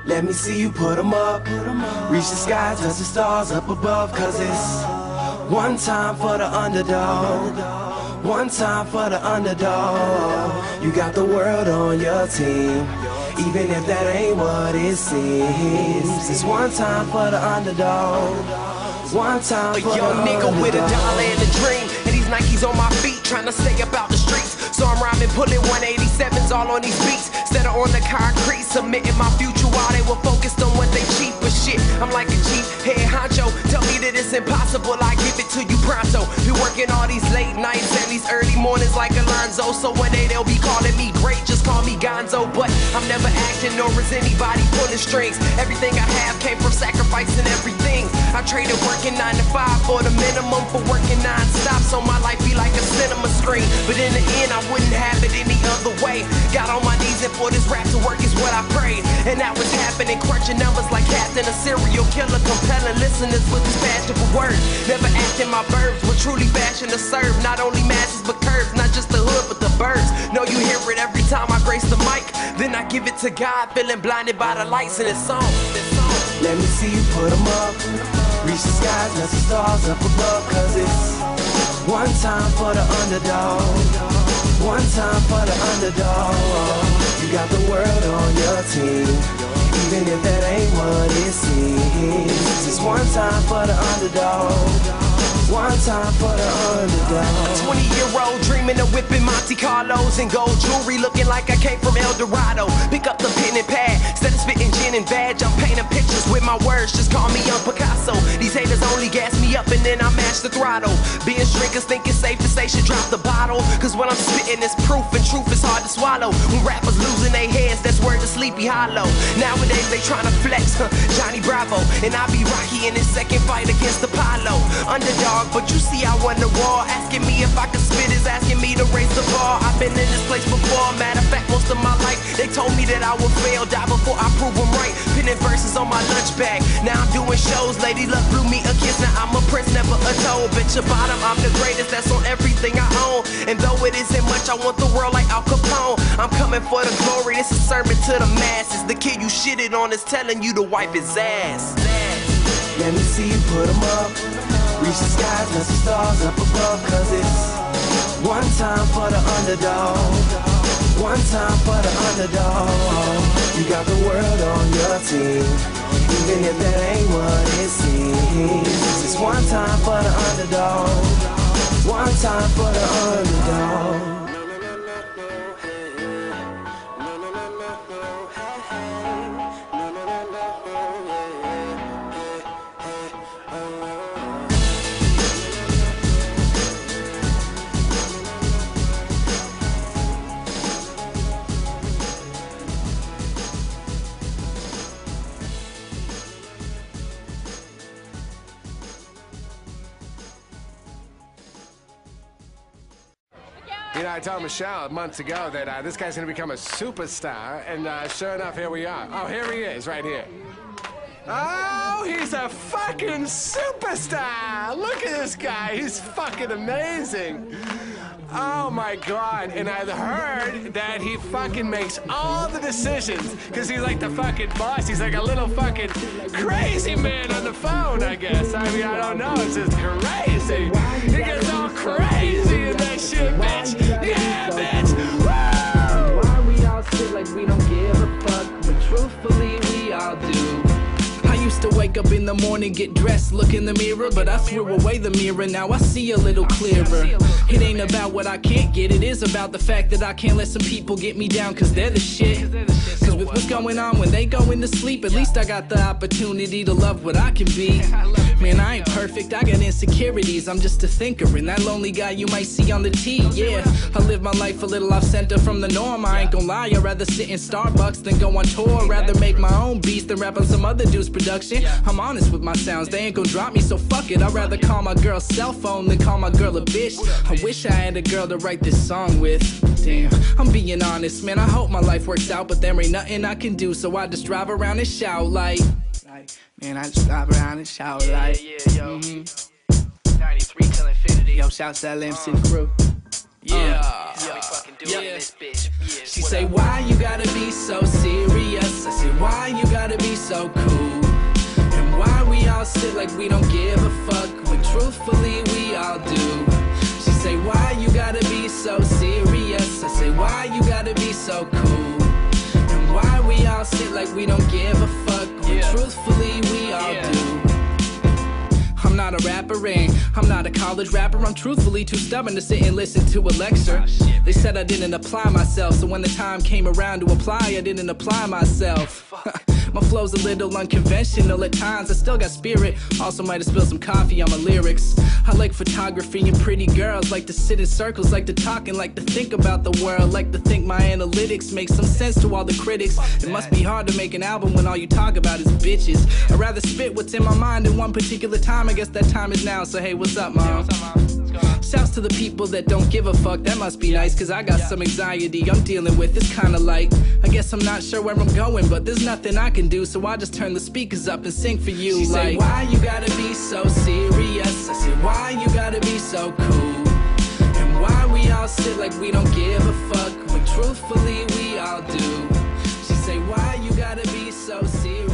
Let me see you put 'em up. Reach the sky, touch the stars up above. Cause it's one time for the underdog. One time for the underdog. You got the world on your team, even if that ain't what it seems. It's one time for the underdog. One time for the young nigga with a dollar and a dream, and these Nikes on my feet, trying to stay up out the streets. So I'm rhyming, pulling 187s all on these beats, instead of on the concrete, submitting my future while they were focused on what they cheap. But shit, I'm like a cheap head honcho. Tell me that it's impossible, I give it to you pronto. Be working all these late nights and these early mornings like Alonzo. So one day they'll be calling me great, just call me Gonzo. But I'm never acting, nor is anybody pulling strings. Everything I have came from sacrificing everything. I traded working 9 to 5 for the minimum for working non-stop, so my life be like a cinema screen. But in the end I wouldn't have it any other way. Got on my knees and for this rap to work is what I prayed. And that was happening, crunching numbers like Captain, a serial killer, compelling listeners with these passionate words. Never acting my verbs, but truly fashion to serve not only masses but curves, not just the hood but the birds. Know you hear it every time I grace the mic, then I give it to God, feeling blinded by the lights in this song. Let me see you put 'em up. Reach the skies, touch the stars up above. Cause it's one time for the underdog. One time for the underdog. You got the world on your team, even if that ain't what it seems. It's one time for the underdog. One time for the underdog. 20-year-old dreaming of whipping Monte Carlos and gold jewelry, looking like I came from El Dorado. Pick up the pen and pad, instead of spitting gin and badge, I'm painting pictures with my words, just call me Young Picasso. These haters only gas me up and then I mash the throttle. Being drinkers think it's safe to say should drop the bottle, cause what I'm spitting is proof and truth is hard to swallow. When rappers losing their heads, that's word to Sleepy Hollow. Nowadays they tryna flex, Johnny Bravo, and I be Rocky in his second fight against Apollo. Underdog, but you see I won the war. Asking me if I could spit is asking me to raise the bar. I've been in this place before, matter of fact most of my life they told me that I would fail, die before I prove them right. Pinning verses on my lunch bag, now I'm doing shows. Lady Luck blew me a kiss, now I'm a prince, never a toad. Bitch your bottom, I'm the greatest, that's on everything I own. And though it isn't much, I want the world like Al Capone. I'm coming for the glory, this is sermon to the masses. The kid you shitted on is telling you to wipe his ass. Let me see you put 'em up. Reach the skies, touch the stars up above. Cause it's one time for the underdog. One time for the underdog. You got the world on your team, even if that ain't what it seems. It's one time for the underdog. One time for the underdog. You know, I told Michelle months ago that this guy's going to become a superstar, and sure enough, here we are. Oh, here he is, right here. Oh, he's a fucking superstar! Look at this guy, he's fucking amazing. Oh my God, and I've heard that he fucking makes all the decisions, because he's like the fucking boss. He's like a little fucking crazy man on the phone, I guess. I mean, I don't know, it's just crazy. He gets all crazy in that shit, bitch. Yeah, bitch! Woo! Why we all sit like we don't give a fuck, but truthfully we all do. I used to wake up in the morning, get dressed, look in the mirror, but I threw away the mirror, now I see a little clearer. It ain't about what I can't get, it is about the fact that I can't let some people get me down, cause they're the shit. Cause with what's going on when they go into sleep, at least I got the opportunity to love what I can be. Man, I ain't perfect, I got insecurities, I'm just a thinker, and that lonely guy you might see on the T, yeah. I live my life a little off center from the norm, I ain't gon' lie, I'd rather sit in Starbucks than go on tour, rather make my own beats than rap on some other dude's production. I'm honest with my sounds, they ain't gon' drop me, so fuck it, I'd rather call my girl's cell phone than call my girl a bitch. I wish I had a girl to write this song with. Damn, I'm being honest, man, I hope my life works out, but there ain't nothing I can do, so I just drive around and shout like, man, I just drive around and shout like, yo, 93 till infinity, yo, shouts to LMC crew. Yeah, She say, why you gotta be so serious? I say, why you gotta be like we don't give a fuck, when truthfully we all do. She say, why you gotta be so serious? I say, why you gotta be so cool? And why we all sit like we don't give a fuck, when truthfully we all do. I'm not a rapper and I'm not a college rapper. I'm truthfully too stubborn to sit and listen to a lecture. They said I didn't apply myself, so when the time came around to apply, I didn't apply myself. My flow's a little unconventional at times. I still got spirit, also might have spilled some coffee on my lyrics. I like photography and pretty girls, like to sit in circles, like to talk and like to think about the world, like to think my analytics make some sense to all the critics. It must be hard to make an album when all you talk about is bitches. I'd rather spit what's in my mind in one particular time. I guess that time is now, so hey, what's up, mom? Shouts to the people that don't give a fuck, that must be nice, cause I got some anxiety I'm dealing with. It's kinda like, I guess I'm not sure where I'm going, but there's nothing I can do, so I just turn the speakers up and sing for you. She like, say, why you gotta be so serious? I say, why you gotta be so cool? And why we all sit like we don't give a fuck, when truthfully we all do. She say, why you gotta be so serious?